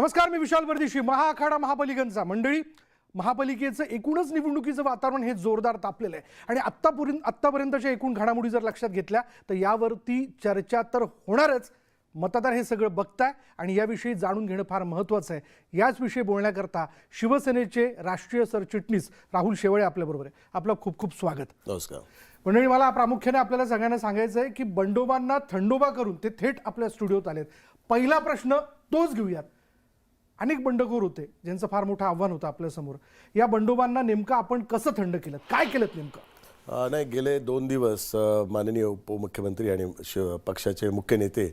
नमस्कार, मी विशाल परदेशी. महाआखाडा महापालिकांचा मंडळी महापालिकेचं एकूणच निवडणुकीचं वातावरण हे जोरदार तापलेलं आहे आणि आत्तापर्यंतच्या एकूण घडामोडी जर लक्षात घेतल्या तर यावरती चर्चा तर होणारच. मतदार हे सगळं बघताय आणि याविषयी जाणून घेणं फार महत्त्वाचं आहे. याच विषयी बोलण्याकरता शिवसेनेचे राष्ट्रीय सरचिटणीस राहुल शेवाळे आपल्याबरोबर आहे. आपलं खूप खूप स्वागत. नमस्कार मंडळी, मला प्रामुख्याने आपल्याला सगळ्यांना सांगायचं आहे की बंडोबांना थंडोबा करून ते थेट आपल्या स्टुडिओत आलेत. पहिला प्रश्न तोच घेऊयात. अनेक बंडखोर होते ज्यांचं फार मोठं आव्हान होतं आपल्यासमोर. या बंडोबांना नेमकं आपण कसं थंड केलं, काय केलं नेमकं? नाही, गेले 2 दिवस माननीय उपमुख्यमंत्री आणि पक्षाचे मुख्य नेते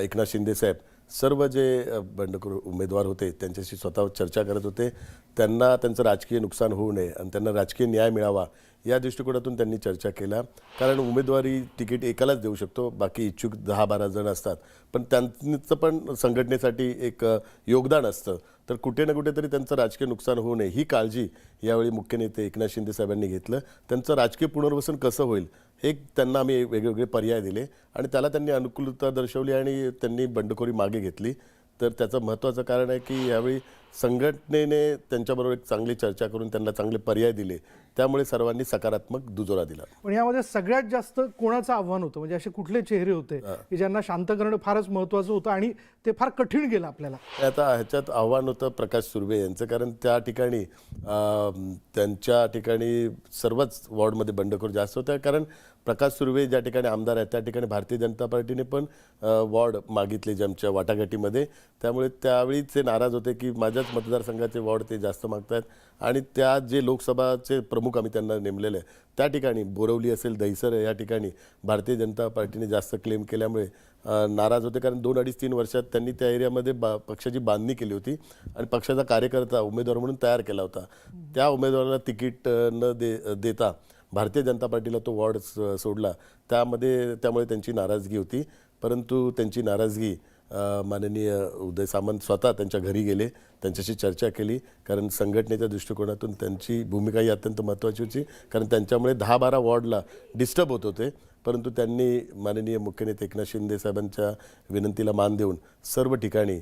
एकनाथ शिंदे साहेब सर्व जे बंडखोर उमेदवार होते त्यांच्याशी स्वतः चर्चा करत होते. त्यांना त्यांचं राजकीय नुकसान होऊ नये आणि त्यांना राजकीय न्याय मिळावा या दृष्टिकोनातून त्यांनी चर्चा केला. कारण उमेदवारी तिकीट एकालाच देऊ शकतो, बाकी इच्छुक 10-12 जण असतात, पण त्यांचं पण संघटनेसाठी एक योगदान असतं. तर कुठे ना कुठेतरी त्यांचं राजकीय नुकसान होऊ नये ही काळजी यावेळी मुख्य नेते एकनाथ शिंदे साहेबांनी घेतलं. त्यांचं राजकीय पुनर्वसन कसं होईल हे त्यांना आम्ही वेगवेगळे पर्याय दिले आणि त्याला त्यांनी अनुकूलता दर्शवली आणि त्यांनी बंडखोरी मागे घेतली. तर त्याचं महत्त्वाचं कारण आहे की यावेळी संघटनेने त्यांच्याबरोबर एक चांगली चर्चा करून त्यांना चांगले पर्याय दिले, त्यामुळे सर्वांनी सकारात्मक दुजोरा दिला. पण यामध्ये सगळ्यात जास्त कोणाचं आव्हान होतं, म्हणजे असे कुठले चेहरे होते की ज्यांना शांत करणं फारच महत्त्वाचं होतं आणि ते फार कठीण गेलं आपल्याला? आता ह्याच्यात आव्हान होतं प्रकाश सुर्वे यांचं, कारण त्या ठिकाणी त्यांच्या ठिकाणी सर्वच वॉर्डमध्ये बंडखोर जास्त होत्या. कारण प्रकाश सुर्वे ज्या ठिकाणी आमदार आहेत त्या ठिकाणी भारतीय जनता पार्टीने पण वॉर्ड मागितले ज्यांच्या वाटाघाटीमध्ये. त्यामुळे त्यावेळी ते नाराज होते की माझ्याच मतदारसंघाचे वॉर्ड ते जास्त मागतात आणि त्या जे लोकसभाचे प्रमुख आम्ही त्यांना नेमलेले आहे त्या ठिकाणी बोरवली असेल, दहिसर या ठिकाणी भारतीय जनता पार्टीने जास्त क्लेम केल्यामुळे नाराज होते. कारण 2-2.5-3 वर्षात त्यांनी त्या एरियामध्ये पक्षाची बांधणी केली होती आणि पक्षाचा कार्यकर्ता उमेदवार म्हणून तयार केला होता. त्या उमेदवाराला तिकीट न देता भारतीय जनता पार्टीला तो वॉर्ड सोडला. त्यामुळे त्यांची नाराजगी होती. परंतु त्यांची नाराजगी माननीय उदय सामंत स्वतः त्यांच्या घरी गेले, त्यांच्याशी चर्चा केली. कारण संघटनेच्या दृष्टिकोनातून त्यांची भूमिका ही अत्यंत महत्त्वाची होती, कारण त्यांच्यामुळे 10-12 वॉर्डला डिस्टर्ब होत होते. परंतु त्यांनी माननीय मुख्य नेते एकनाथ शिंदे साहेबांच्या विनंतीला मान देऊन सर्व ठिकाणी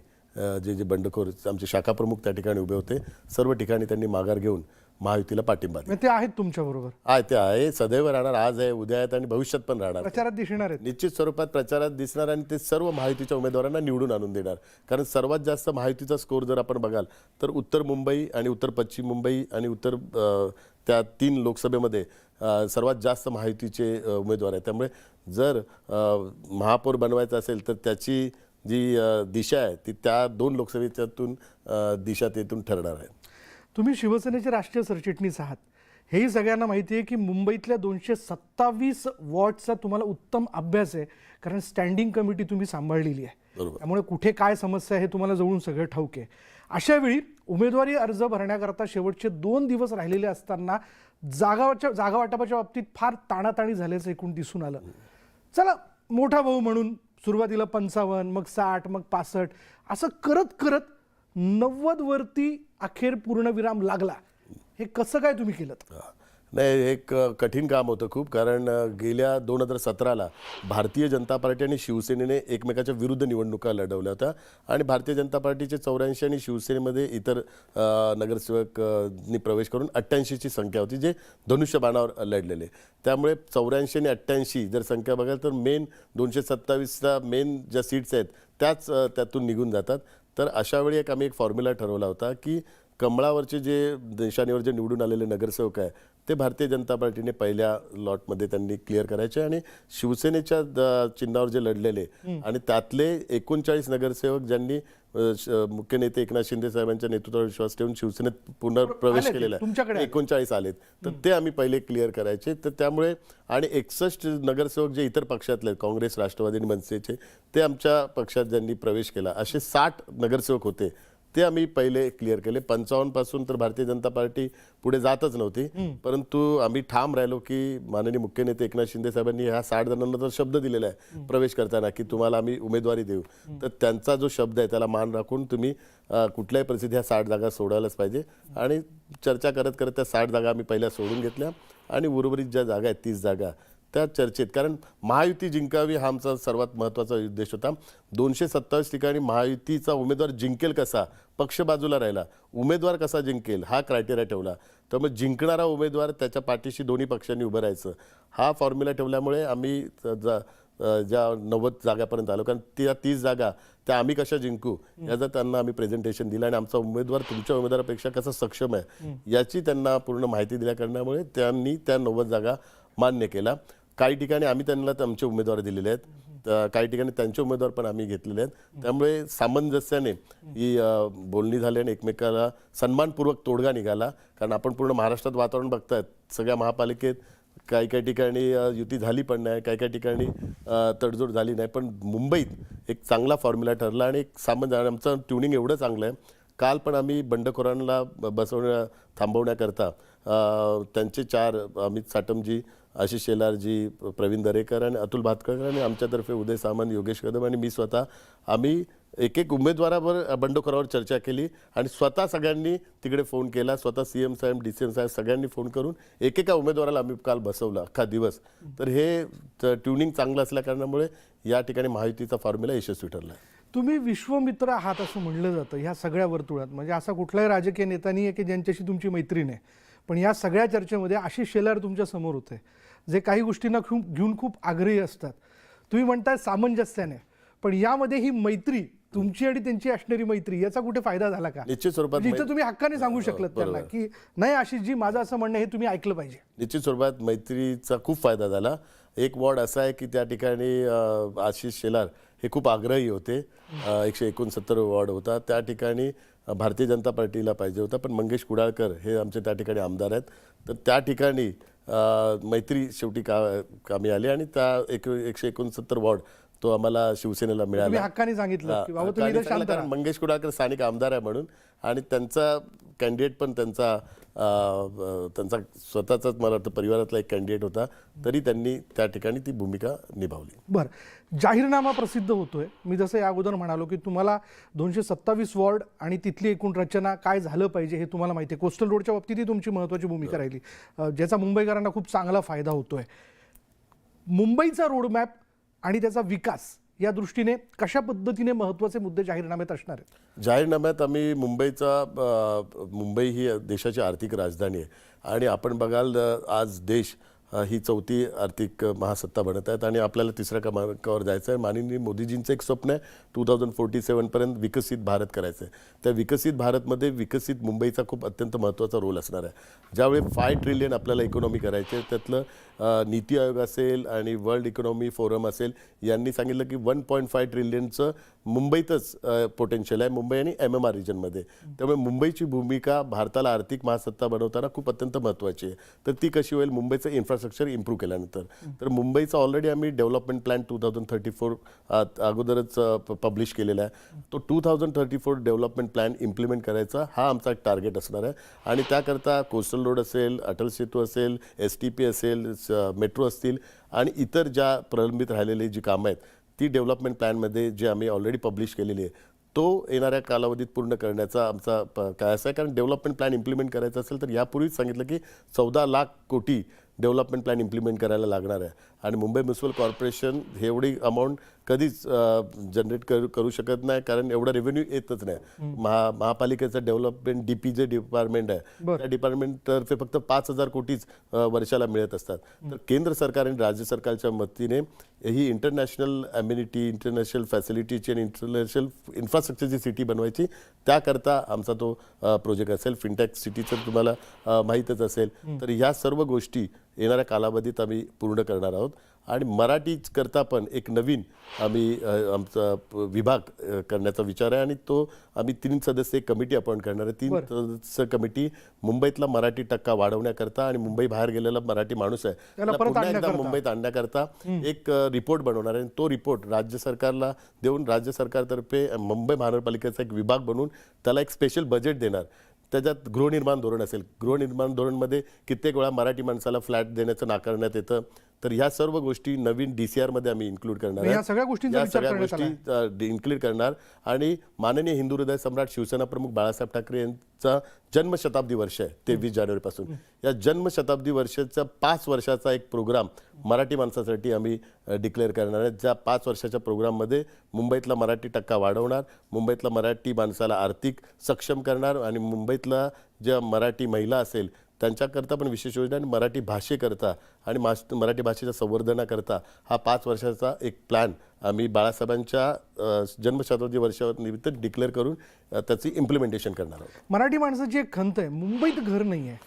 जे बंडखोर आमचे शाखा प्रमुख त्या ठिकाणी उभे होते, सर्व ठिकाणी त्यांनी माघार घेऊन महायुतीला पाठिंबा दिला. ते आहेत तुमच्याबरोबर? ते आहे, सदैव राहणार. आज आहे, उद्या आहेत आणि भविष्यात पण राहणार. प्रचारात दिसणार आहेत, निश्चित स्वरूपात प्रचारात दिसणार आणि ते सर्व महायुतीच्या उमेदवारांना निवडून आणून देणार. कारण सर्वात जास्त महायुतीचा स्कोर जर आपण बघाल तर उत्तर मुंबई आणि उत्तर पश्चिम मुंबई आणि त्या 3 लोकसभेमध्ये सर्वात जास्त महायुतीचे उमेदवार आहेत. त्यामुळे जर महापौर बनवायचं असेल तर त्याची जी दिशा आहे ती त्या 2 लोकसभेच्यातून दिशा तेथून ठरणार आहे. तुम्ही शिवसेनेचे राष्ट्रीय सरचिटणीस आहात, हेही सगळ्यांना माहिती आहे की मुंबईतल्या 227 वॉर्डचा तुम्हाला उत्तम अभ्यास आहे, कारण स्टँडिंग कमिटी तुम्ही सांभाळलेली आहे. त्यामुळे कुठे काय समस्या आहे हे तुम्हाला जवळून सगळं ठाऊक आहे. अशावेळी उमेदवारी अर्ज भरण्याकरता शेवटचे 2 दिवस राहिलेले असताना जागा वाटपाच्या बाबतीत फार ताणाताणी झाल्याचं एकूण दिसून आलं. चला, मोठा भाऊ म्हणून सुरुवातीला 55, मग 60, मग 65 असं करत करत 90 वरती अखेर पूर्णविराम लागला. हे कसं काय तुम्ही केलं? नाही, एक कठीण काम होतं खूप. कारण गेल्या 2017ला भारतीय जनता पार्टी आणि शिवसेनेने एकमेकाच्या विरुद्ध निवडणुका लढवल्या होत्या आणि भारतीय जनता पार्टीचे 84 आणि शिवसेनेमध्ये इतर नगरसेवकनी प्रवेश करून 88ची संख्या होती, जे धनुष्यबाणावर लढलेले. त्यामुळे 84 आणि 88 जर संख्या बघाल तर मेन 227ला मेन ज्या सीट्स आहेत त्याच त्यातून निघून जातात. तर अशावेळी आम्ही एक फॉर्म्युला ठरवला होता की कमळावरचे जे निशाणीवर जे निवडून आलेले नगरसेवक आहे ते भारतीय जनता पार्टीने पहिल्या लॉटमध्ये त्यांनी क्लिअर करायचे आणि शिवसेनेच्या चिन्हावर जे लढलेले आणि त्यातले 39 नगरसेवक ज्यांनी मुख्य नेते एकनाथ शिंदे साहेबांच्या नेतृत्वावर विश्वास ठेवून शिवसेनेत पुनर्प्रवेश केलेला आहे, 39 आलेत, तर ते आम्ही पहिले क्लिअर करायचे. तर त्यामुळे आणि 61 नगरसेवक जे इतर पक्षातले काँग्रेस, राष्ट्रवादी आणि मनसेचे ते आमच्या पक्षात ज्यांनी प्रवेश केला, असे 60 नगरसेवक होते ते आम्ही पहिले क्लिअर केले. 55 पासून तर भारतीय जनता पार्टी पुढे जातच नव्हती, परंतु आम्ही ठाम राहिलो की माननीय मुख्य नेते एकनाथ शिंदे साहेबांनी ह्या 60 जणांना तर शब्द दिलेला आहे प्रवेश करताना की तुम्हाला आम्ही उमेदवारी देऊ. तर त्यांचा जो शब्द आहे त्याला मान राखून तुम्ही कुठल्याही परिस्थितीत ह्या 60 जागा सोडायलाच पाहिजे. आणि चर्चा करत करत त्या 60 जागा आम्ही पहिल्या सोडून घेतल्या आणि उर्वरित ज्या जागा आहेत 30 जागा त्या चर्चेत, कारण महायुती जिंकावी हा आमचा सर्वात महत्त्वाचा उद्देश होता. 227 ठिकाणी महायुतीचा उमेदवार जिंकेल कसा, पक्ष बाजूला राहिला, उमेदवार कसा जिंकेल हा क्रायटेरिया ठेवला. त्यामुळे जिंकणारा उमेदवार त्याच्या पाठीशी दोन्ही पक्षांनी उभं राहायचं हा फॉर्म्युला ठेवल्यामुळे आम्ही ज्या 90 जागापर्यंत आलो. कारण त्या 30 जागा त्या आम्ही कशा जिंकू याचं त्यांना आम्ही प्रेझेंटेशन दिलं आणि आमचा उमेदवार तुमच्या उमेदवारापेक्षा कसा सक्षम आहे याची त्यांना पूर्ण माहिती दिल्या कारणामुळे त्यांनी त्या 90 जागा मान्य केला. काही ठिकाणी आम्ही त्यांना आमचे उमेदवार दिलेले आहेत, काही ठिकाणी त्यांचे उमेदवार पण आम्ही घेतलेले आहेत. त्यामुळे सामंजस्याने ही बोलणी झाली आणि एकमेकाला सन्मानपूर्वक तोडगा निघाला. कारण आपण पूर्ण महाराष्ट्रात वातावरण बघतायत, सगळ्या महापालिकेत काही काही ठिकाणी युती झाली पण नाही, काही काही ठिकाणी तडजोड झाली नाही, पण मुंबईत एक चांगला फॉर्म्युला ठरला आणि एक आमचं ट्युनिंग एवढं चांगलं आहे. काल पण आम्ही बंडखोरांना थांबवण्याकरता त्यांचे 4 अमित साटमजी, आशिष शेलारजी, प्रवीण दरेकर आणि अतुल भातखळकर आणि आमच्यातर्फे उदय सामंत, योगेश कदम आणि मी स्वतः आम्ही एक बंडखोरावर बंडखोरावर चर्चा केली आणि स्वतः सगळ्यांनी तिकडे फोन केला. स्वतः CM साहेब, DCM साहेब सगळ्यांनी फोन करून एकेका उमेदवाराला आम्ही काल बसवलं अख्खा दिवस. तर हे ट्युनिंग चांगलं असल्या कारणामुळे या ठिकाणी महायुतीचा फॉर्म्युला यशस्वी ठरला आहे. तुम्ही विश्वमित्र आहात असं म्हणलं जातं ह्या सगळ्या वर्तुळात. म्हणजे असा कुठलाही राजकीय नेता नाही आहे की ज्यांच्याशी तुमची मैत्री नाही. पण या सगळ्या चर्चेमध्ये आशिष शेलार तुमच्या समोर होते, जे काही गोष्टींना घेऊन खूप आग्रही असतात. तुम्ही म्हणताय सामंजस्याने, पण यामध्ये ही मैत्री तुमची आणि त्यांची असणारी मैत्री याचा कुठे फायदा झाला का? निश्चित स्वरूपात जिथं तुम्ही हक्काने सांगू शकलात त्यांना की नाही आशिषजी माझं असं म्हणणं हे तुम्ही ऐकलं पाहिजे. निश्चित स्वरूपात मैत्रीचा खूप फायदा झाला. एक वॉर्ड असा आहे की त्या ठिकाणी आशिष शेलार हे खूप आग्रही होते. 169 वॉर्ड होता, त्या ठिकाणी भारतीय जनता पार्टीला पाहिजे होता, पण मंगेश कुडाळकर हे आमचे त्या ठिकाणी आमदार आहेत. तर त्या ठिकाणी मैत्री शेवटी कामी आली आणि त्या 169 वॉर्ड तो आम्हाला शिवसेनेला तुम्ही मिळाला. हक्काने सांगितलं की बाबा तुम्ही इथं शांत कारण राहा. मंगेश कुडाळकर स्थानिक आमदार आहे म्हणून आणि त्यांचा कॅन्डिडेट पण त्यांचा स्वतःचाच मला वाटतं परिवारातला एक कॅन्डिडेट होता, तरी त्यांनी त्या ठिकाणी ती भूमिका निभावली. बरं, जाहीरनामा प्रसिद्ध होतोय. मी जसं या अगोदर म्हणालो की तुम्हाला 227 वॉर्ड आणि तिथली एकूण रचना काय झालं पाहिजे हे तुम्हाला माहिती आहे. कोस्टल रोडच्या बाबतीतही तुमची महत्त्वाची भूमिका राहिली, ज्याचा मुंबईकरांना खूप चांगला फायदा होतोय. मुंबईचा रोडमॅप आणि त्याचा विकास या दृष्टीने कशा पद्धतीने महत्त्वाचे मुद्दे जाहीरनाम्यात असणार आहेत? जाहीरनाम्यात आम्ही मुंबई ही देशाची आर्थिक राजधानी आहे आणि आपण बघाल आज देश ही 4थी आर्थिक महासत्ता बनत आहेत आणि आपल्याला 3ऱ्या क्रमांकावर जायचं आहे. माननीय मोदीजींचं एक स्वप्न आहे 2047 पर्यंत विकसित भारत करायचं आहे. त्या विकसित भारतमध्ये विकसित मुंबईचा खूप अत्यंत महत्त्वाचा रोल असणार आहे. ज्यावेळी 5 ट्रिलियन आपल्याला इकॉनॉमी करायची आहे, त्यातलं नीती आयोग असेल आणि वर्ल्ड इकॉनॉमी फोरम असेल यांनी सांगितलं की 1.5 ट्रिलियनचं मुंबईतच पोटेन्शियल आहे, मुंबई आणि MMR रिजनमध्ये. त्यामुळे मुंबईची भूमिका भारताला आर्थिक महासत्ता बनवताना खूप अत्यंत महत्त्वाची आहे. तर ती कशी होईल? मुंबईचं इन्फ्रास्ट्रक्चर इम्प्रूव्ह केल्यानंतर. तर मुंबईचा ऑलरेडी आम्ही डेव्हलपमेंट प्लॅन 2034 अगोदरच पब्लिश केलेला आहे. तो 2034 डेव्हलपमेंट प्लॅन इम्प्लिमेंट करायचा हा आमचा एक टार्गेट असणार आहे आणि त्याकरता कोस्टल रोड असेल, अटल सेतू असेल, STP असेल, मेट्रो असतील आणि इतर ज्या प्रलंबित राहिलेली जी कामं आहेत ती डेव्हलपमेंट प्लॅनमध्ये जे आम्ही ऑलरेडी पब्लिश केलेली आहे तो येणाऱ्या कालावधीत पूर्ण करण्याचा आमचा काय असं आहे. कारण डेव्हलपमेंट प्लॅन इम्प्लिमेंट करायचा असेल तर यापूर्वीच सांगितलं की 14 लाख कोटी डेव्हलपमेंट प्लॅन इम्प्लिमेंट करायला लागणार आहे आणि मुंबई म्युनिसिपल कॉर्पोरेशन हे एवढी अमाऊंट कधीच जनरेट करू शकत नाही, कारण एवढा रेव्हेन्यू येतच नाही. महापालिकेचं डेव्हलपमेंट DP जे डिपार्टमेंट आहे त्या डिपार्टमेंटतर्फे फक्त 5,000 कोटीच वर्षाला मिळत असतात. तर केंद्र सरकार आणि राज्य सरकारच्या मदतीने ही इंटरनॅशनल अम्युनिटी, इंटरनॅशनल फॅसिलिटीची आणि इंटरनॅशनल इन्फ्रास्ट्रक्चरची सिटी बनवायची, त्याकरता आमचा तो प्रोजेक्ट असेल. फिनटेक सिटीचं तुम्हाला माहीतच असेल. तर ह्या सर्व गोष्टी येणाऱ्या कालावधीत आम्ही पूर्ण करणार आहोत आणि मराठी करता पण एक नवीन आम्ही आमचा विभाग करण्याचा विचार आहे आणि तो आम्ही 3 सदस्य कमिटी अपॉइंट करणार आहे. 3 सदस्य कमिटी मुंबईतला मराठी टक्का वाढवण्याकरता आणि मुंबई बाहेर गेलेला मराठी माणूस आहे त्याला पुन्हा एकदा मुंबईत आणण्याकरता एक रिपोर्ट बनवणार आहे. तो रिपोर्ट राज्य सरकारला देऊन राज्य सरकारतर्फे मुंबई महानगरपालिकेचा एक विभाग बनवून त्याला एक स्पेशल बजेट देणार. त्याच्यात गृहनिर्माण धोरण असेल. गृहनिर्माण धोरणमध्ये कित्येक वेळा मराठी माणसाला फ्लॅट देण्याचं नाकारण्यात येतं. तर ह्या सर्व गोष्टी नवीन DCR मध्ये आम्ही इन्क्लूड करणार या आहे. सगळ्या गोष्टींचा या विचार सगळ्या करण्यात आला गोष्टी इन्क्लूड करणार आणि माननीय हिंदू हृदय सम्राट शिवसेना प्रमुख बाळासाहेब ठाकरे यांचा जन्मशताब्दी वर्ष आहे 23 जानेवारीपासून. या जन्मशताब्दी वर्षाचा 5 वर्षाचा एक प्रोग्राम मराठी माणसासाठी आम्ही डिक्लेअर करणार आहे. ज्या 5 वर्षाच्या प्रोग्राममध्ये मुंबईतला मराठी टक्का वाढवणार, मुंबईतला मराठी माणसाला आर्थिक सक्षम करणार आणि मुंबईतला ज्या मराठी महिला असेल त्यांच्याकरता पण विशेष योजना आणि मराठी भाषेकरता आणि मराठी भाषेच्या संवर्धनाकरता हा 5 वर्षाचा एक प्लॅन आम्ही बाळासाहेबांच्या जन्मशताब्दी वर्षानिमित्त डिक्लेअर करून त्याची इम्प्लिमेंटेशन करणार आहोत. मराठी माणसाची एक खंत आहे, मुंबईत घर नाही आहे,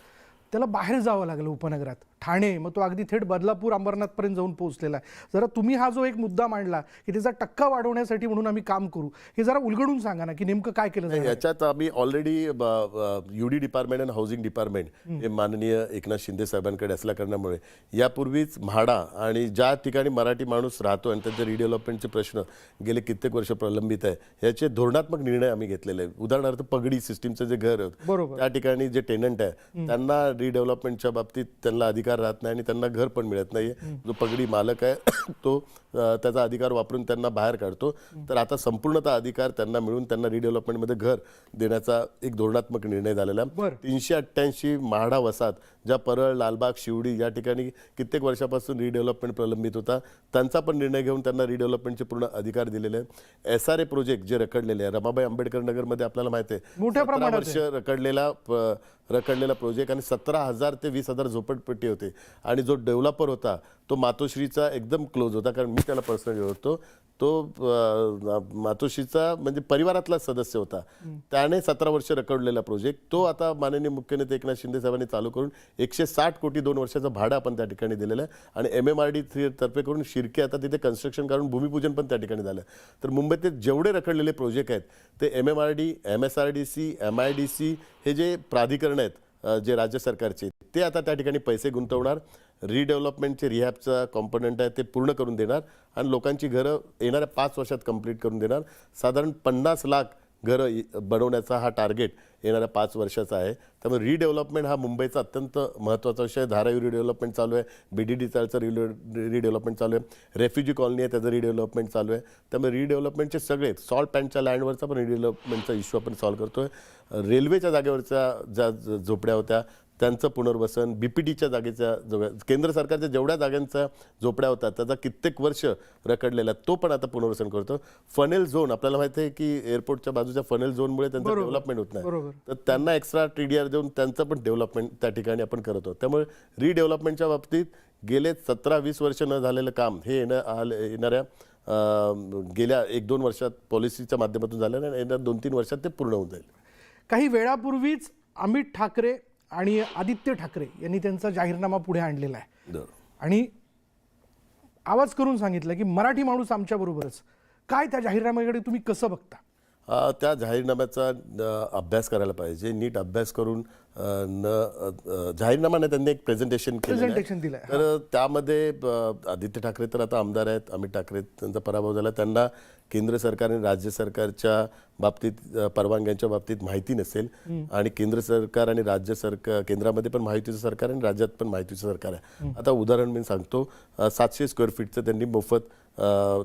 त्याला बाहेर जावं लागलं उपनगरात, ठाणे, मग तो अगदी थेट बदलापूर अंबरनाथपर्यंत जाऊन पोहोचलेला आहे. जरा तुम्ही हा जो एक मुद्दा मांडला की त्याचा टक्का वाढवण्यासाठी म्हणून आम्ही काम करू, हे जरा उलगडून सांगा ना की नेमकं काय केलं जाईल. याच्यात आम्ही ऑलरेडी UD डिपार्टमेंट आणि हाऊसिंग डिपार्टमेंट हे माननीय एकनाथ शिंदे साहेबांकडे असल्या कारणामुळे यापूर्वीच म्हाडा आणि ज्या ठिकाणी मराठी माणूस राहतो आणि त्यांचे रिडेव्हलपमेंटचे प्रश्न गेले कित्येक वर्ष प्रलंबित आहे याचे धोरणात्मक निर्णय आम्ही घेतलेले आहे. उदाहरणार्थ पगडी सिस्टीमचं जे घर बरोबर. त्या ठिकाणी जे टेनंट आहे त्यांना रिडेव्हलपमेंटच्या बाबतीत त्यांना अधिकार राहत नाही आणि त्यांना घर पण मिळत नाही. जो पगडी मालक आहे तो त्याचा अधिकार वापरून त्यांना बाहेर काढतो. तर आता संपूर्णतः अधिकार त्यांना मिळून त्यांना रिडेव्हलपमेंटमध्ये घर देण्याचा एक धोरणात्मक निर्णय झालेला आहे. 388 म्हाडा वसाहत ज्या परळ, लालबाग, शिवडी या ठिकाणी कित्येक वर्षापासून रिडेव्हलपमेंट प्रलंबित होता त्यांचा पण निर्णय घेऊन त्यांना रिडेव्हलपमेंटचे पूर्ण अधिकार दिलेले आहे. SRA प्रोजेक्ट जे रखडलेले आहे रमाबाई आंबेडकर नगरमध्ये आपल्याला माहिती आहे मोठ्या 17 प्रमाणात वर्ष रखडलेला प्रोजेक्ट आणि 17,000 ते 20,000 झोपडपट्टी होते आणि जो डेव्हलपर होता तो मातोश्रीचा एकदम क्लोज होता, कारण मी त्याला पर्सनली ओळखतो. तो मातोश्रीचा म्हणजे परिवारातला सदस्य होता. त्याने 17 वर्ष रखडलेला प्रोजेक्ट तो आता माननीय मुख्यमंत्री एकनाथ शिंदे साहेबांनी चालू करून 160 कोटी 2 वर्षाचं भाडं आपण त्या ठिकाणी दिलेलं आहे आणि MMRD तर्फे करून शिर्के आता तिथे कन्स्ट्रक्शन करून भूमिपूजन पण त्या ठिकाणी झालं. तर मुंबईत जेवढे रखडलेले प्रोजेक्ट आहेत ते MMRD, MSRDC, MIDC हे जे प्राधिकरण आहेत जे राज्य सरकारचे ते आता त्या ठिकाणी पैसे गुंतवणार, रिडेव्हलपमेंटचे रिहॅबचा कॉम्पोनंट आहे ते पूर्ण करून देणार आणि लोकांची घरं येणाऱ्या 5 वर्षात कंप्लीट करून देणार. साधारण 50 लाख घरं बनवण्याचा हा टार्गेट येणाऱ्या 5 वर्षाचा आहे. त्यामुळे रिडेव्हलपमेंट हा मुंबईचा अत्यंत महत्त्वाचा विषय आहे. धारावी रिडेव्हलपमेंट चालू आहे, BDD चालचं रिडेव्हलपमेंट चालू आहे, रेफ्युजी कॉलनी आहे त्याचं रिडेव्हलपमेंट चालू आहे. त्यामुळे रिडेव्हलपमेंटचे सगळे सॉल्ट पॅन्टच्या लँडवरचा पण रिडेव्हलपमेंटचा इश्यू आपण सॉल्व्ह करतोय. रेल्वेच्या जागेवरच्या ज्या झोपड्या होत्या त्यांचं पुनर्वसन, BPTच्या जागेच्या केंद्र सरकारच्या जेवढ्या जागांच्या झोपड्या होतात त्याचा कित्येक वर्ष रखडलेला तो पण आता पुनर्वसन करतो. फनेल झोन आपल्याला माहिती आहे की एअरपोर्टच्या बाजूच्या फनेल झोनमुळे त्यांचं डेव्हलपमेंट होत नाही, तर त्यांना एक्स्ट्रा TDR देऊन त्यांचं पण डेव्हलपमेंट त्या ठिकाणी आपण करत आहोत. त्यामुळे रिडेव्हलपमेंटच्या बाबतीत गेले 17-20 वर्ष न झालेलं काम हे येणाऱ्या गेल्या 1-2 वर्षात पॉलिसीच्या माध्यमातून झालं आणि येणाऱ्या 2-3 वर्षात ते पूर्ण होऊन जाईल. काही वेळापूर्वीच अमित ठाकरे आणि आदित्य ठाकरे यांनी त्यांचा जाहीरनामा पुढे आणलेला आहे आणि आवाज करून सांगितलं की मराठी माणूस आमच्या बरोबरच. काय त्या जाहीरनाम्याकडे तुम्ही कसं बघता? त्या जाहीरनाम्याचा अभ्यास करायला पाहिजे, नीट अभ्यास करून जाहीरनामा नाही त्यांनी एक प्रेझेंटेशन दिलं. तर त्यामध्ये आदित्य ठाकरे तर आता आमदार आहेत, अमित ठाकरे त्यांचा पराभव झाला, त्यांना केंद्र सरकार आणि राज्य सरकारच्या बाबतीत परवानग्यांच्या बाबतीत माहिती नसेल आणि केंद्र सरकार आणि राज्य सरकार केंद्रामध्ये पण माहितीचं सरकार आणि राज्यात पण माहितीचं सरकार आहे. आता उदाहरण मी सांगतो, 700 स्क्वेअर फीटचं त्यांनी मोफत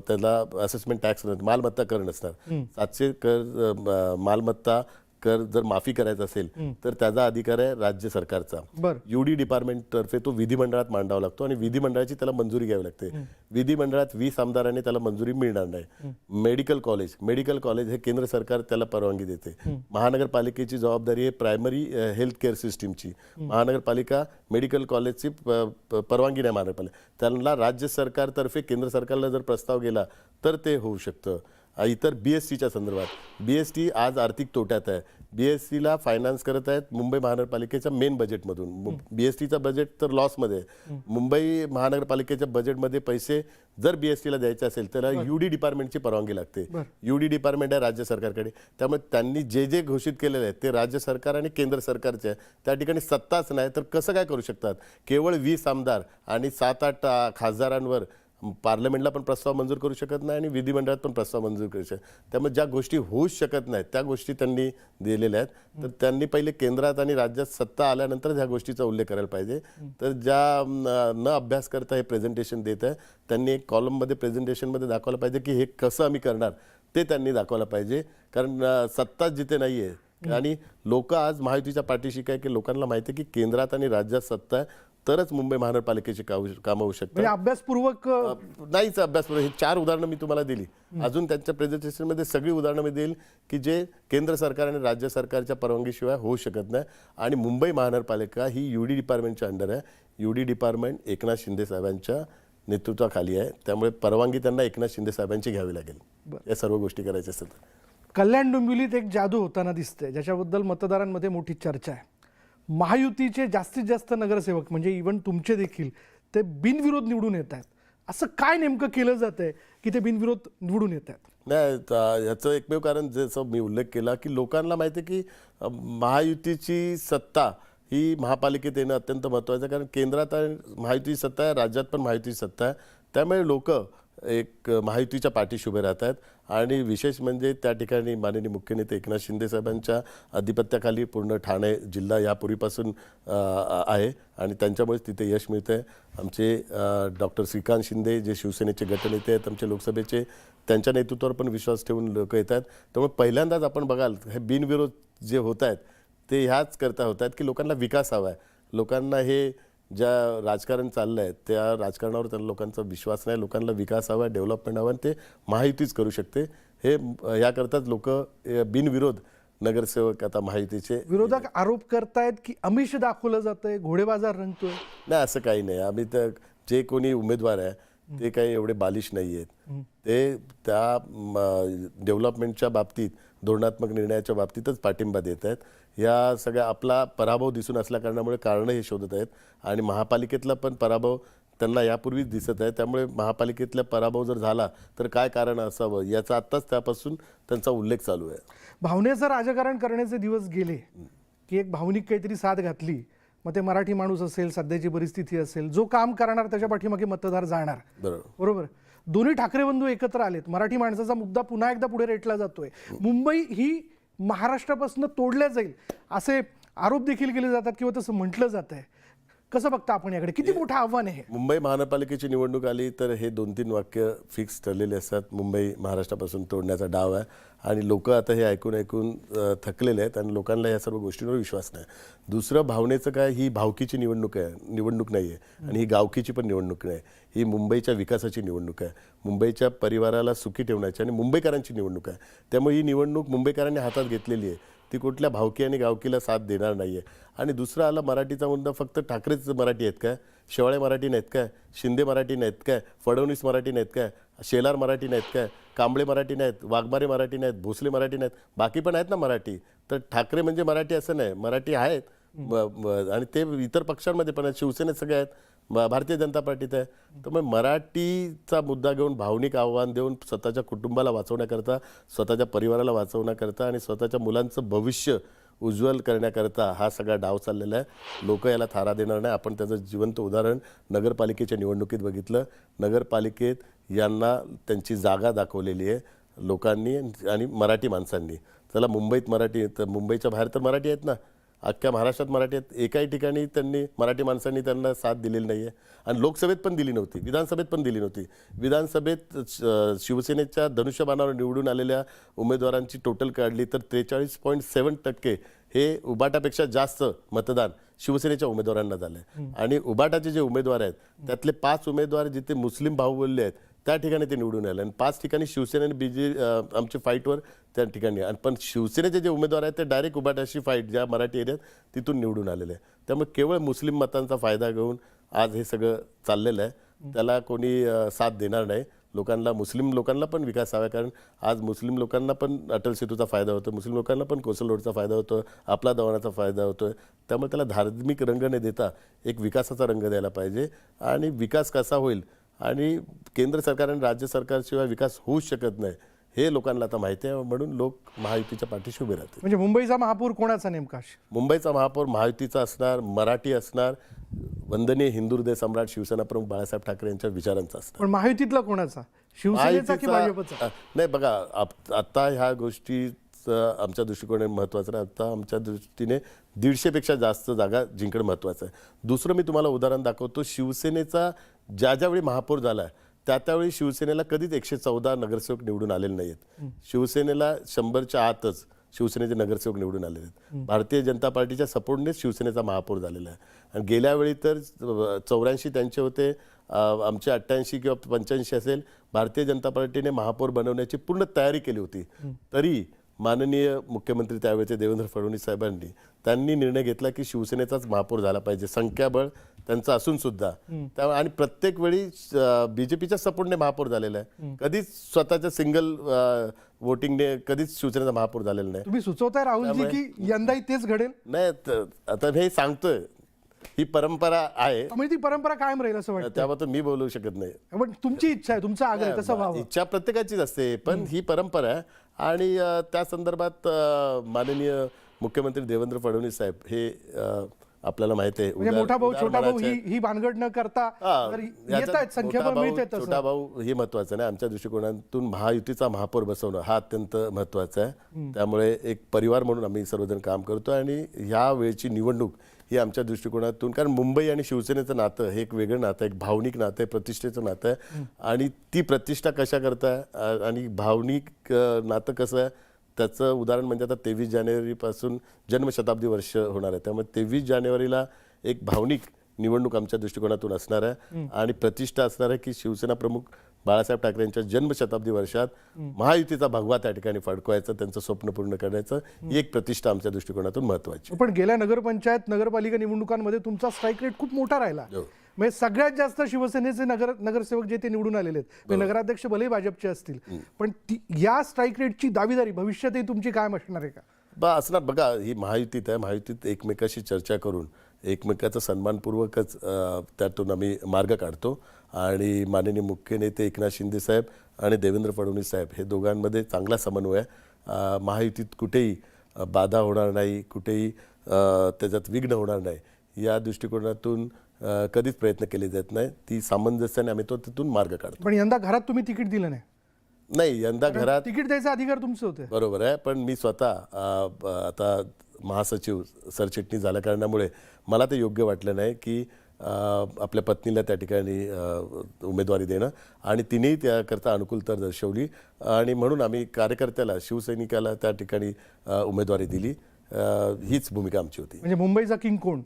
त्याला असेसमेंट टॅक्स मालमत्ता कर नसणार. 700 कर मालमत्ता कर जर माफी करायचा असेल तर त्याचा अधिकार आहे राज्य सरकारचा. UD डिपार्टमेंट तर्फे तो विधिमंडळात मांडावा लागतो आणि विधिमंडळाची त्याला मंजुरी घ्यावी लागते. विधिमंडळात 20 आमदारांनी त्याला मंजुरी मिळणार नाही. मेडिकल कॉलेज हे केंद्र सरकार त्याला परवानगी देते. महानगरपालिकेची जबाबदारी आहे प्रायमरी हेल्थ केअर सिस्टीमची. महानगरपालिका मेडिकल कॉलेजची परवानगी नाही महानगरपालिका, त्यांना राज्य सरकारतर्फे केंद्र सरकारला जर प्रस्ताव गेला तर ते होऊ शकतं. इतर BSTच्या संदर्भात BST आज आर्थिक तोट्यात आहे. BSTला फायनान्स करत आहेत मुंबई महानगरपालिकेच्या मेन बजेटमधून. BSTचा बजेट तर लॉसमध्ये. मुंबई महानगरपालिकेच्या बजेटमध्ये पैसे जर BSTला द्यायचे असेल तर UD डिपार्टमेंटची परवानगी लागते. UD डिपार्टमेंट आहे राज्य सरकारकडे. त्यामुळे त्यांनी जे जे घोषित केलेले आहे ते राज्य सरकार आणि केंद्र सरकारचे आहे. त्या ठिकाणी सत्ताच नाही तर कसं काय करू शकतात? केवळ 20 आमदार आणि 7-8 खासदारांवर पार्लमेंटला पण प्रस्ताव मंजूर करू शकत नाही आणि विधिमंडळात पण प्रस्ताव मंजूर करू शकत. त्यामुळे ज्या गोष्टी होऊच शकत नाहीत त्या गोष्टी त्यांनी दिलेल्या आहेत. तर त्यांनी पहिले केंद्रात आणि राज्यात सत्ता आल्यानंतर ह्या गोष्टीचा उल्लेख करायला पाहिजे. तर ज्या न अभ्यास करता हे प्रेझेंटेशन देत आहे त्यांनी एक कॉलममध्ये प्रेझेंटेशनमध्ये दाखवलं पाहिजे की हे कसं आम्ही करणार ते त्यांनी दाखवलं पाहिजे. कारण सत्ताच जिथे नाही आहे आणि लोक आज महायुतीच्या पाठीशी काय की लोकांना माहिती आहे की केंद्रात आणि राज्यात सत्ता आहे तरच मुंबई महानगरपालिकेची कामं होऊ शकतात. म्हणजे अभ्यासपूर्वक नाहीच अभ्यास. हे 4 उदाहरणं मी तुम्हाला दिली. अजून त्यांच्या प्रेझेंटेशनमध्ये सगळी उदाहरणं मी देईल की जे केंद्र सरकार आणि राज्य सरकारच्या परवानगीशिवाय होऊ शकत नाही. आणि मुंबई महानगरपालिका ही UD डिपार्टमेंटच्या अंडर आहे. UD डिपार्टमेंट एकनाथ शिंदे साहेबांच्या नेतृत्वाखाली आहे. त्यामुळे परवानगी त्यांना एकनाथ शिंदे साहेबांची घ्यावी लागेल या सर्व गोष्टी करायच्या असतात. कल्याण डोंबिवलीत एक जादू होताना दिसते ज्याच्याबद्दल मतदारांमध्ये मोठी चर्चा आहे. महायुतीचे जास्तीत जास्त नगरसेवक म्हणजे इव्हन तुमचे देखील ते बिनविरोध निवडून येत आहेत. असं काय नेमकं केलं जातंय की ते बिनविरोध निवडून येत आहेत? नाही, याचं एकमेव कारण जसं मी उल्लेख केला की लोकांना माहिती आहे की महायुतीची सत्ता ही महापालिकेत येणं अत्यंत महत्त्वाचं आहे. कारण केंद्रात महायुतीची सत्ता आहे, राज्यात पण महायुतीची सत्ता आहे. त्यामुळे लोक एक महायुतीच्या पाठीशी उभे राहत आहेत. आणि विशेष म्हणजे त्या ठिकाणी माननीय मुख्य नेते एकनाथ शिंदे साहेबांच्या अधिपत्याखाली पूर्ण ठाणे जिल्हा यापूर्वीपासून आहे आणि त्यांच्यामुळेच तिथे यश मिळतं आहे. आमचे डॉक्टर श्रीकांत शिंदे जे शिवसेनेचे गटनेते आहेत आमचे लोकसभेचे, त्यांच्या नेतृत्वावर पण विश्वास ठेवून लोक येत आहेत. त्यामुळे पहिल्यांदाच आपण बघाल हे बिनविरोध जे होत आहेत ते ह्याच करता होत आहेत की लोकांना विकास हवा आहे. लोकांना हे ज्या राजकारण चाललं आहे त्या राजकारणावर त्यांना लोकांचा विश्वास नाही. लोकांना विकास हवा आहे, डेव्हलपमेंट हवं आणि ते महायुतीच करू शकते. हे याकरताच लोक बिनविरोध नगरसेवक आता महायुतीचे. विरोधक आरोप करतायत की आमिष दाखवलं जातंय, घोडेबाजार रंगतोय. नाही, असं काही नाही. आम्ही तर जे कोणी उमेदवार आहे ते काही एवढे बालिश नाही आहेत. ते त्या डेव्हलपमेंटच्या बाबतीत धोरणात्मक निर्णयाच्या बाबतीतच पाठिंबा देत आहेत. या सगळ्या आपला पराभव दिसून असल्या कारणामुळे कारणं हे शोधत आहेत. आणि महापालिकेतला पण पराभव त्यांना यापूर्वीच दिसत आहे. त्यामुळे महापालिकेतला पराभव जर झाला तर काय कारण असावं याचा आत्ताच त्यापासून त्यांचा उल्लेख चालू आहे. भावनेचं राजकारण करण्याचे दिवस गेले की एक भावनिक काहीतरी साथ घातली, मग ते मराठी माणूस असेल, सध्याची परिस्थिती असेल, जो काम करणार त्याच्या पाठीमागे मतदार जाणार. बरोबर. दोन्ही ठाकरे बंधू एकत्र आलेत. मराठी माणसाचा मुद्दा पुन्हा एकदा पुढे रेटला जातोय. मुंबई ही महाराष्ट्रापासून तोडल्या जाईल असे आरोप देखील केले जातात किंवा तसं म्हटलं जात आहे. कसं बघता आपण याकडे? किती मोठं आव्हान आहे? मुंबई महानगरपालिकेची निवडणूक आली तर हे 2-3 वाक्य फिक्स ठरलेले असतात. मुंबई महाराष्ट्रापासून तोडण्याचा डाव आहे आणि लोक आता हे ऐकून ऐकून थकलेले आहेत आणि लोकांना या सर्व गोष्टींवर विश्वास नाही. दुसरं भावनेचं काय, ही भावकीची निवडणूक नाही आहे आणि ही गावकीची पण निवडणूक नाही. ही मुंबईच्या विकासाची निवडणूक आहे. मुंबईच्या परिवाराला सुखी ठेवण्याची आणि मुंबईकरांची निवडणूक आहे. त्यामुळे ही निवडणूक मुंबईकरांनी हातात घेतलेली आहे. ती कुठल्या भावकी आणि गावकीला साथ देणार नाही आहे. आणि दुसरा आला मराठीचा मुद्दा. फक्त ठाकरेच मराठी आहेत काय? शेवाळे मराठी नाहीत काय? शिंदे मराठी नाहीत काय? फडणवीस मराठी नाहीत काय? शेलार मराठी नाहीत काय? कांबळे मराठी नाहीत? वाघमारे मराठी नाहीत? भोसले मराठी नाहीत? बाकी पण आहेत ना मराठी. तर ठाकरे म्हणजे मराठी असं नाही, मराठी आहेत. आणि ते इतर पक्षांमध्ये पण आहेत. शिवसेनेत सगळे आहेत, भारतीय जनता पार्टीत आहे. त्यामुळे मराठीचा मुद्दा घेऊन भावनिक आव्हान देऊन स्वतःच्या कुटुंबाला वाचवण्याकरता, स्वतःच्या परिवाराला वाचवण्याकरता आणि स्वतःच्या मुलांचं भविष्य उज्ज्वल करण्याकरता हा सगळा डाव चाललेला आहे. लोक याला थारा देणार नाही. आपण त्याचं जिवंत उदाहरण नगरपालिकेच्या निवडणुकीत बघितलं. नगरपालिकेत यांना त्यांची जागा दाखवलेली आहे लोकांनी आणि मराठी माणसांनी. चला, मुंबईत मराठी, तर मुंबईच्या बाहेर तर मराठी आहेत ना, अख्ख्या महाराष्ट्रात मराठी आहेत. एकाही ठिकाणी त्यांनी मराठी माणसांनी त्यांना साथ दिलेली नाही आहे. आणि लोकसभेत पण दिली नव्हती, विधानसभेत पण दिली नव्हती. विधानसभेत शिवसेनेच्या धनुष्यबाणावर निवडून आलेल्या उमेदवारांची टोटल काढली तर 43.7% हे उबाटापेक्षा जास्त मतदान शिवसेनेच्या उमेदवारांना झालं आहे. आणि उबाटाचे जे उमेदवार आहेत त्यातले 5 उमेदवार जिथे मुस्लिम भाऊबोलले आहेत त्या ठिकाणी ते निवडून आले. आणि 5 ठिकाणी शिवसेनेने आमच्या फाईटवर त्या ठिकाणी. आणि पण शिवसेनेचे जे उमेदवार आहेत ते डायरेक्ट उबाटाशी फाईट ज्या मराठी एरियात तिथून निवडून आलेले आहे. त्यामुळे केवळ मुस्लिम मतांचा फायदा घेऊन आज हे सगळं चाललेलं आहे. त्याला कोणी साथ देणार नाही. मुस्लिम लोकांना पण विकास हवा. कारण आज मुस्लिम लोकांना पण अटल सेतूचा फायदा होतो, मुस्लिम लोकांना पण कोसल रोडचा फायदा होतो, आपला दवानाचा फायदा होतो. त्यामुळे त्याला धार्मिक रंग न देता एक विकासाचा रंग द्यायला पाहिजे. आणि विकास कसा होईल आणि केंद्र सरकार आणि राज्य सरकारशिवाय विकास होऊच शकत नाही हे लोकांना आता माहिती आहे, म्हणून लोक महायुतीच्या पाठीशी उभे राहतील. म्हणजे मुंबईचा महापौर कोणाचा नेमका? मुंबईचा महापौर महायुतीचा असणार, मराठी असणार, वंदनीय हिंदू हृदय सम्राट शिवसेना प्रमुख बाळासाहेब ठाकरे यांच्या विचारांचा असणार. पण महायुतीतला कोणाचा? शिवसेनेचा की भाजपचा? नाही बघा, आता ह्या गोष्टी आमच्या दृष्टिकोनाने महत्त्वाचं नाही. आता आमच्या दृष्टीने 150पेक्षा जास्त जागा जिंकणं महत्त्वाचं आहे. दुसरं मी तुम्हाला उदाहरण दाखवतो. शिवसेनेचा ज्यावेळी महापौर झाला त्यावेळी शिवसेनेला कधीच 114 नगरसेवक निवडून आलेले नाहीत. शिवसेनेला 100च्या आतच शिवसेनेचे नगरसेवक निवडून आलेले आहेत. भारतीय जनता पार्टीच्या सपोर्टनेच शिवसेनेचा महापौर झालेला आहे. आणि गेल्या वेळी तर 84 त्यांचे होते, आमचे 88 किंवा 85 असेल. भारतीय जनता पार्टीने महापौर बनवण्याची पूर्ण तयारी केली होती. तरी माननीय मुख्यमंत्री त्यावेळेचे देवेंद्र फडणवीस साहेबांनी त्यांनी निर्णय घेतला की शिवसेनेचाच महापौर झाला पाहिजे, संख्याबळ त्यांचं असून सुद्धा. आणि प्रत्येक वेळी बीजेपीच्या सपोर्टने महापौर झालेला आहे. कधीच स्वतःच्या सिंगल वोटिंगने कधीच शिवसेनेचा महापौर झालेला नाही. तुम्ही सुचवताय राहुलजी की यंदाही तेच घडेल? नाही, आता हे सांगतोय, ही परंपरा आहे, म्हणजे ती परंपरा कायम राहील असं वाटतं. त्याबद्दल मी बोलू शकत नाही. पण तुमची इच्छा आहे, तुमचा आग्रह तसं व्हावं. इच्छा प्रत्येकाचीच असते, पण ही परंपरा आहे. आणि त्या संदर्भात माननीय मुख्यमंत्री देवेंद्र फडणवीस साहेब हे आपल्याला माहिती आहे, म्हणजे मोठा भाऊ छोटा भाऊ ही भानगड न करता येत आहेत, संख्याबळ मिळते. छोटा भाऊ हे महत्वाचं नाही. आमच्या दृष्टिकोनातून महायुतीचा महापौर बसवणं हा अत्यंत महत्वाचा आहे. त्यामुळे एक परिवार म्हणून आम्ही सर्वजण काम करतो. आणि ह्या वेळची निवडणूक ही आमच्या दृष्टिकोनातून, कारण मुंबई आणि शिवसेनेचं नातं हे एक वेगळं नातं आहे, एक भावनिक नातं आहे, प्रतिष्ठेचं नातं आहे. आणि ती प्रतिष्ठा कशा करता आणि भावनिक नातं कसं आहे त्याचं उदाहरण म्हणजे आता 23 जानेवारीपासून जन्मशताब्दी वर्ष होणार आहे. त्यामुळे 23 जानेवारीला एक भावनिक निवडणूक आमच्या दृष्टिकोनातून असणार आहे. आणि प्रतिष्ठा असणार आहे की शिवसेना प्रमुख बाळासाहेब ठाकरे यांच्या जन्मशताब्दी वर्षात महायुतीचा भगवा त्या ठिकाणी फडकवायचं, त्यांचं स्वप्न पूर्ण करण्याचं, ही एक प्रतिष्ठा आमच्या दृष्टिकोनातून महत्वाची. पण गेल्या नगरपंचायत नगरपालिका निवडणुकांमध्ये तुमचा स्ट्राईक रेट खूप मोठा राहिला. म्हणजे सगळ्यात जास्त शिवसेनेचे नगरसेवक जे ते निवडून आलेले आहेत, म्हणजे नगराध्यक्ष भले भाजपचे असतील, पण या स्ट्राईक रेटची दावेदारी भविष्यातही तुमची कायम असणार आहे का? असणार. बघा, ही महायुतीत आहे. महायुतीत एकमेकाशी चर्चा करून एकमेकाचा सन्मानपूर्वकच त्यातून आम्ही मार्ग काढतो. आणि माननीय मुख्य नेते एकनाथ शिंदे साहेब आणि देवेंद्र फडणवीस साहेब हे दोघांमध्ये चांगला समन्वय आहे. महायुतीत कुठेही बाधा होणार नाही, कुठेही त्याच्यात विघ्न होणार नाही, या दृष्टिकोनातून कधीच प्रयत्न केले जात नाही. ती सामंजस्याने आम्ही तिथून मार्ग काढतो. पण यंदा घरात तुम्ही तिकीट दिलं नाही? नाही, यंदा घरात तिकीट द्यायचा अधिकार तुमचे होते. बरोबर आहे, पण मी स्वतः आता महासचिव सरचिटणीस झाल्या कारणामुळे मला ते योग्य वाटलं नाही की आपल्या पत्नीला त्या ठिकाणी उमेदवारी देणं, आणि तिनेही त्याकरता अनुकूलता दर्शवली. आणि म्हणून आम्ही कार्यकर्त्याला, शिवसैनिकाला त्या ठिकाणी उमेदवारी दिली. हीच भूमिका आमची होती. म्हणजे मुंबईचा किंग कोण?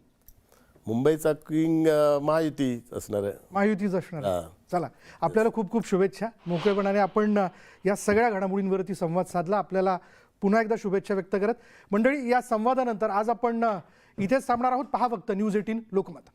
मुंबईचा किंग महायुती असणार आहे. महायुतीच असणार आहे. चला, आपल्याला खूप खूप शुभेच्छा. मोकळेपणाने आपण या सगळ्या घडामोडींवरती संवाद साधला. आपल्याला पुन्हा एकदा शुभेच्छा व्यक्त करत मंडळी, या संवादानंतर आज आपण इथेच थांबणार आहोत. पहा फक्त न्यूज 18 लोकमत.